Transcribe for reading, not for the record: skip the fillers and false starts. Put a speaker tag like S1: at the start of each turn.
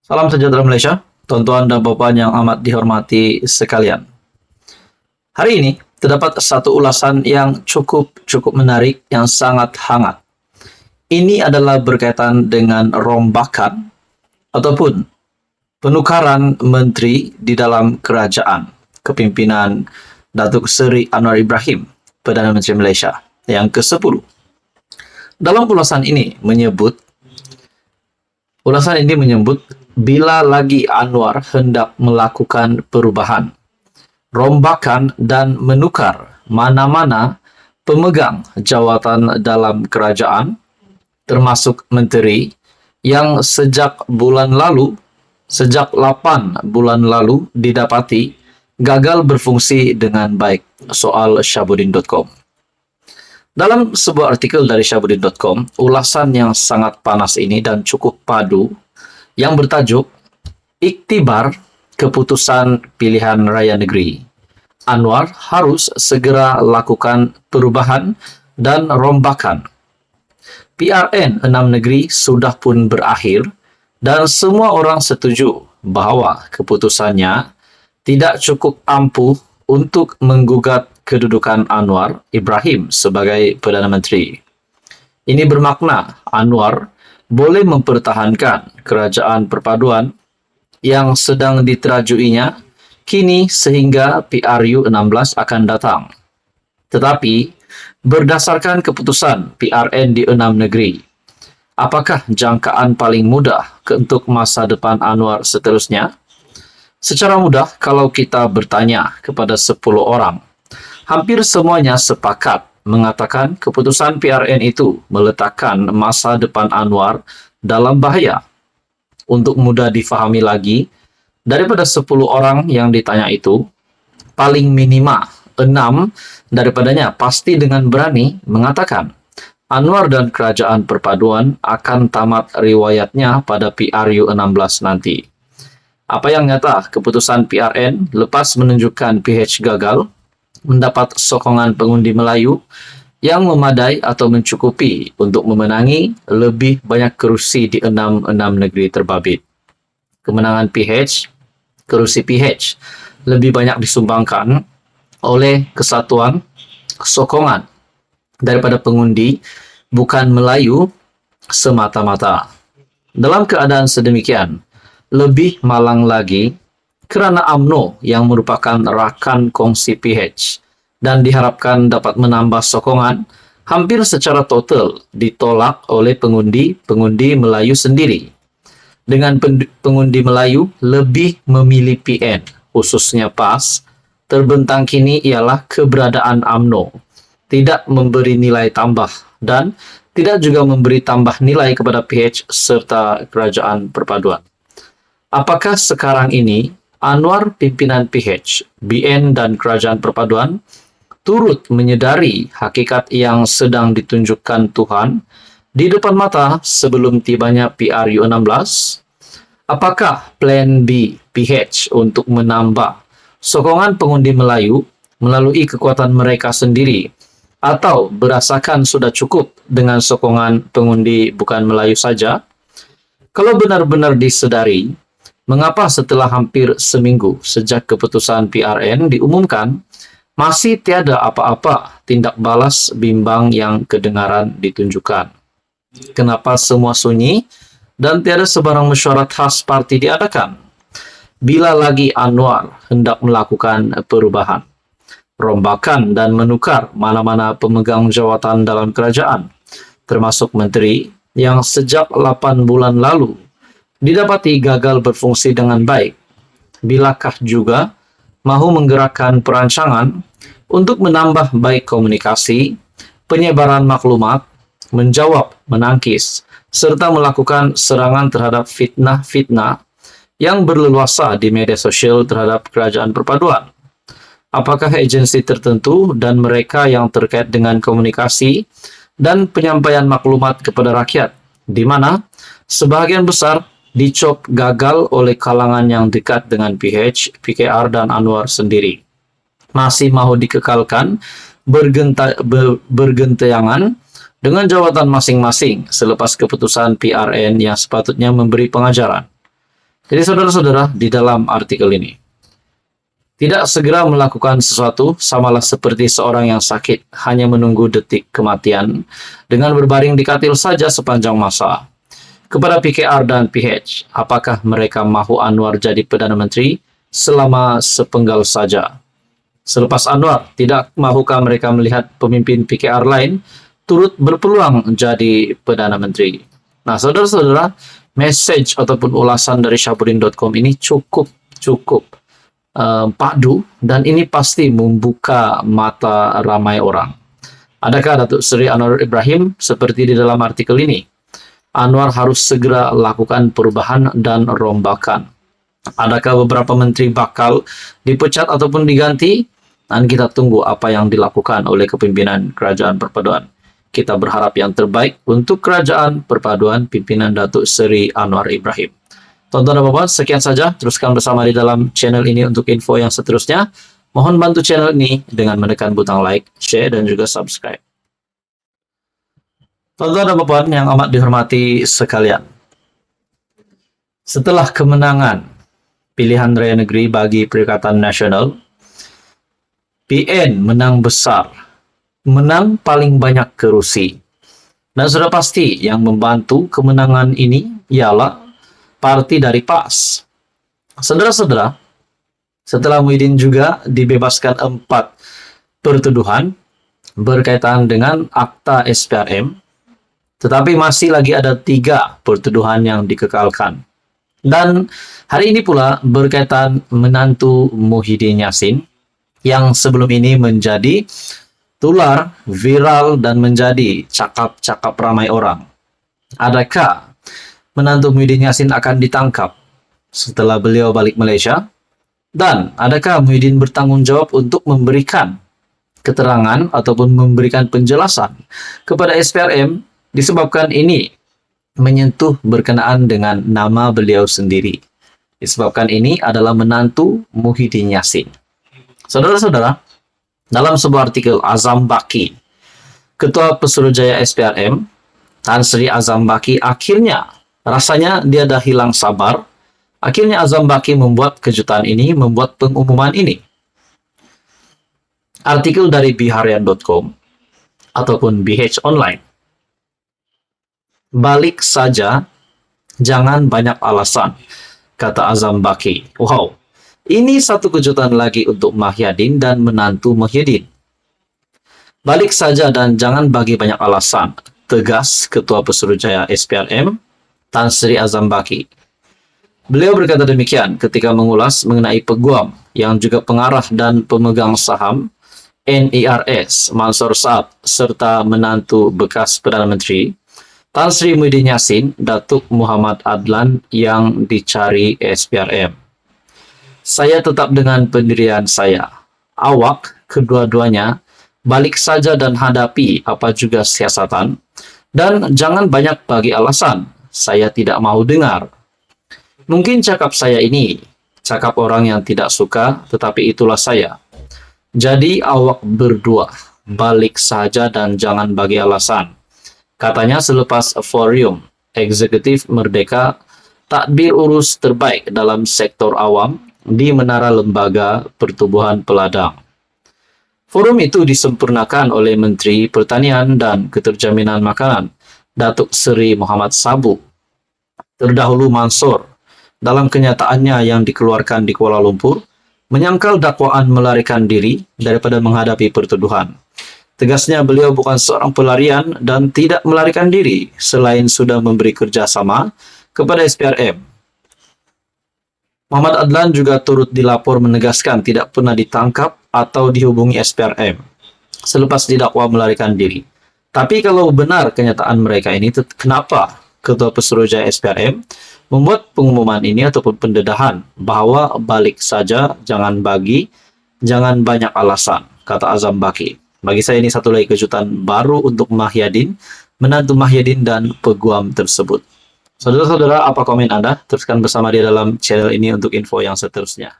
S1: Salam sejahtera Malaysia, tuan-tuan dan puan yang amat dihormati sekalian. Hari ini terdapat satu ulasan yang cukup menarik, yang sangat hangat. Ini adalah berkaitan dengan rombakan ataupun penukaran menteri di dalam kerajaan kepimpinan Datuk Seri Anwar Ibrahim, Perdana Menteri Malaysia yang ke-10. Dalam ulasan ini menyebut bila lagi Anwar hendak melakukan perubahan, rombakan dan menukar mana-mana pemegang jawatan dalam kerajaan, termasuk menteri yang sejak 8 bulan lalu didapati gagal berfungsi dengan baik. Soal Syahbudin.com. Dalam sebuah artikel dari Syahbudin.com, ulasan yang sangat panas ini dan cukup padu yang bertajuk Iktibar Keputusan Pilihan Raya Negeri. Anwar harus segera lakukan perubahan dan rombakan. PRN 6 negeri sudah pun berakhir dan semua orang setuju bahawa keputusannya tidak cukup ampuh untuk menggugat kedudukan Anwar Ibrahim sebagai Perdana Menteri. Ini bermakna Anwar boleh mempertahankan kerajaan perpaduan yang sedang diterajuinya kini sehingga PRU 16 akan datang. Tetapi, berdasarkan keputusan PRN di 6 negeri, apakah jangkaan paling mudah untuk masa depan Anwar seterusnya? Secara mudah, kalau kita bertanya kepada 10 orang, hampir semuanya sepakat mengatakan keputusan PRN itu meletakkan masa depan Anwar dalam bahaya. Untuk mudah difahami lagi, daripada 10 orang yang ditanya itu, paling minima 6 daripadanya pasti dengan berani mengatakan Anwar dan kerajaan perpaduan akan tamat riwayatnya pada PRU 16 nanti. Apa yang nyata, keputusan PRN lepas menunjukkan PH gagal, mendapat sokongan pengundi Melayu yang memadai atau mencukupi untuk memenangi lebih banyak kerusi di 6 negeri terbabit. Kemenangan kerusi PH lebih banyak disumbangkan oleh kesatuan sokongan daripada pengundi bukan Melayu semata-mata. Dalam keadaan sedemikian, lebih malang lagi kerana UMNO yang merupakan rakan kongsi PH dan diharapkan dapat menambah sokongan hampir secara total ditolak oleh pengundi Melayu sendiri. Dengan pengundi Melayu lebih memilih PN, khususnya PAS, terbentang kini ialah keberadaan UMNO tidak memberi nilai tambah dan tidak juga memberi tambah nilai kepada PH serta kerajaan perpaduan. Apakah sekarang ini Anwar pimpinan PH, BN dan kerajaan perpaduan turut menyedari hakikat yang sedang ditunjukkan Tuhan di depan mata sebelum tibanya PRU 16? Apakah plan B PH untuk menambah sokongan pengundi Melayu melalui kekuatan mereka sendiri atau berasakan sudah cukup dengan sokongan pengundi bukan Melayu saja? Kalau benar-benar disedari, mengapa setelah hampir seminggu sejak keputusan PRN diumumkan, masih tiada apa-apa tindak balas bimbang yang kedengaran ditunjukkan? Kenapa semua sunyi dan tiada sebarang mesyuarat khas parti diadakan? Bila lagi Anwar hendak melakukan perubahan, rombakan dan menukar mana-mana pemegang jawatan dalam kerajaan, termasuk menteri yang sejak 8 bulan lalu didapati gagal berfungsi dengan baik, bilakah juga mahu menggerakkan perancangan untuk menambah baik komunikasi, penyebaran maklumat, menjawab, menangkis, serta melakukan serangan terhadap fitnah-fitnah yang berleluasa di media sosial terhadap kerajaan perpaduan? Apakah agensi tertentu dan mereka yang terkait dengan komunikasi dan penyampaian maklumat kepada rakyat, di mana sebahagian besar dicop gagal oleh kalangan yang dekat dengan PH, PKR dan Anwar sendiri, masih mahu dikekalkan bergentayangan dengan jawatan masing-masing selepas keputusan PRN yang sepatutnya memberi pengajaran? Jadi saudara-saudara, di dalam artikel ini, tidak segera melakukan sesuatu samalah seperti seorang yang sakit, hanya menunggu detik kematian dengan berbaring di katil saja sepanjang masa. Kepada PKR dan PH, apakah mereka mahu Anwar jadi Perdana Menteri selama sepenggal saja? Selepas Anwar, tidak mahukah mereka melihat pemimpin PKR lain turut berpeluang jadi Perdana Menteri? Nah, saudara-saudara, message ataupun ulasan dari Syahbudin.com ini cukup padu, dan ini pasti membuka mata ramai orang. Adakah Datuk Seri Anwar Ibrahim seperti di dalam artikel ini? Anwar harus segera lakukan perubahan dan rombakan. Adakah beberapa menteri bakal dipecat ataupun diganti? Dan kita tunggu apa yang dilakukan oleh kepimpinan Kerajaan Perpaduan. Kita berharap yang terbaik untuk Kerajaan Perpaduan pimpinan Datuk Seri Anwar Ibrahim. Tonton dan Bapak, sekian saja. Teruskan bersama di dalam channel ini untuk info yang seterusnya. Mohon bantu channel ini dengan menekan butang like, share, dan juga subscribe. Tonton dan Bapak yang amat dihormati sekalian. Setelah kemenangan pilihan raya negeri bagi Perikatan Nasional, PN menang besar, menang paling banyak kerusi. Dan sudah pasti yang membantu kemenangan ini ialah parti dari PAS. Saudara-saudara, setelah Muhyiddin juga dibebaskan 4 pertuduhan berkaitan dengan akta SPRM, tetapi masih lagi ada 3 pertuduhan yang dikekalkan. Dan hari ini pula berkaitan menantu Muhyiddin Yassin yang sebelum ini menjadi tular, viral, dan menjadi cakap-cakap ramai orang. Adakah menantu Muhyiddin Yassin akan ditangkap setelah beliau balik Malaysia? Dan adakah Muhyiddin bertanggung jawab untuk memberikan keterangan ataupun memberikan penjelasan kepada SPRM disebabkan ini menyentuh berkenaan dengan nama beliau sendiri? Disebabkan ini adalah menantu Muhyiddin Yassin. Saudara-saudara, dalam sebuah artikel Azam Baki, Ketua Pesuruhjaya SPRM, Tan Sri Azam Baki, akhirnya rasanya dia dah hilang sabar. Akhirnya Azam Baki membuat kejutan ini, membuat pengumuman ini. Artikel dari biharian.com ataupun BH Online. Balik saja, jangan banyak alasan, kata Azam Baki. Wow, ini satu kejutan lagi untuk Muhyiddin dan menantu Muhyiddin. Balik saja dan jangan bagi banyak alasan, tegas Ketua Pesuruhjaya SPRM, Tan Sri Azam Baki. Beliau berkata demikian ketika mengulas mengenai peguam yang juga pengarah dan pemegang saham NIRS Mansor Saad serta menantu bekas Perdana Menteri Tan Sri Muhyiddin Yassin, Datuk Muhammad Adlan yang dicari SPRM. Saya tetap dengan pendirian saya. Awak kedua-duanya balik saja dan hadapi apa juga siasatan, dan jangan banyak bagi alasan. Saya tidak mau dengar. Mungkin cakap saya ini, cakap orang yang tidak suka, tetapi itulah saya. Jadi awak berdua, balik saja dan jangan bagi alasan. Katanya selepas forum eksekutif Merdeka takbir urus terbaik dalam sektor awam di Menara Lembaga Pertubuhan Peladang. Forum itu disempurnakan oleh Menteri Pertanian dan Keterjaminan Makanan, Datuk Seri Muhammad Sabu. Terdahulu Mansor, dalam kenyataannya yang dikeluarkan di Kuala Lumpur, menyangkal dakwaan melarikan diri daripada menghadapi pertuduhan. Tegasnya beliau bukan seorang pelarian dan tidak melarikan diri selain sudah memberi kerjasama kepada SPRM. Muhammad Adlan juga turut dilapor menegaskan tidak pernah ditangkap atau dihubungi SPRM selepas didakwa melarikan diri. Tapi kalau benar kenyataan mereka ini, kenapa Ketua Pesuruhjaya SPRM membuat pengumuman ini ataupun pendedahan bahwa balik saja, jangan banyak alasan, kata Azam Baki. Bagi saya ini satu lagi kejutan baru untuk Muhyiddin, menantu Muhyiddin dan peguam tersebut. Saudara-saudara, apa komen Anda? Teruskan bersama di dalam channel ini untuk info yang seterusnya.